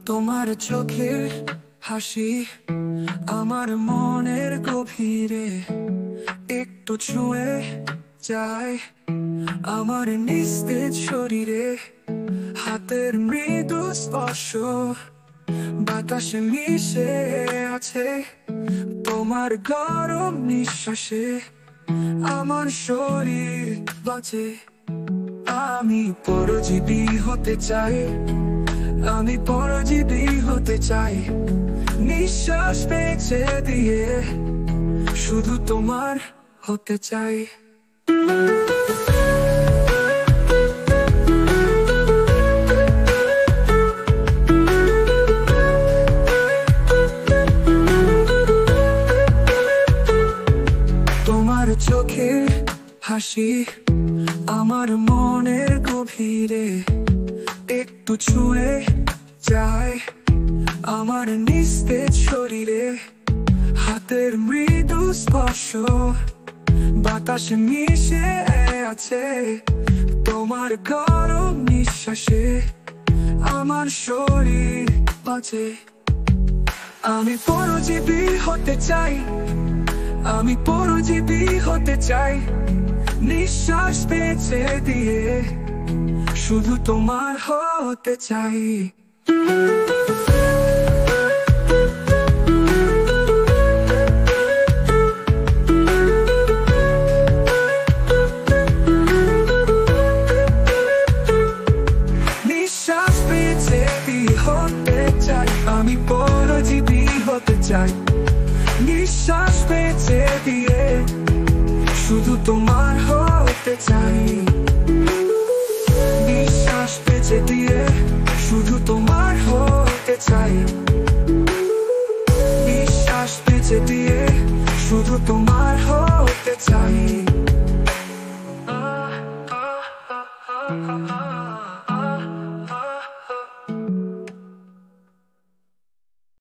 তোমার চোখের হাসি আমার মনের গভীরে একটু ছুঁয়ে যায়, আমার নিস্তেজ শরীরে হাতের মৃদু স্পর্শ বাতাসে মিশে আছে, তোমার গরম নিঃশ্বাসে আমার শরীর বাঁচে। আমি পরজীবী হতে চাই, আমি পরজীবী হতে চাই, নিঃশ্বাস বেঁচে দিয়ে শুধু তোমার হতে চাই। তোমার চোখের হাসি আমার মনের গভীরে একটু ছুঁয়ে যায়, আমার নিস্তেজ শরীরে হাতের মৃদু স্পর্শ বাতাসে মিশে আছে, তোমার গরম নিঃশ্বাসে আমার শরীর বাঁচে। আমি পরজীবী হতে চাই, আমি পরজীবী হতে চাই, নিঃশ্বাস বেঁচে দিয়ে শুধু তোমার হতে চাই। নিঃশ্বাস বেঁচে দিয়ে হতে চাই, আমি পরজীবী হতে চাই, নিঃশ্বাস বেঁচে দিয়ে শুধু তোমার হতে চাই। নিঃশ্বাস বেঁচে দিয়ে শুধু তোমার হতে চাই, নিঃশ্বাস বেঁচে দিয়ে শুধু তোমার হতে চাই।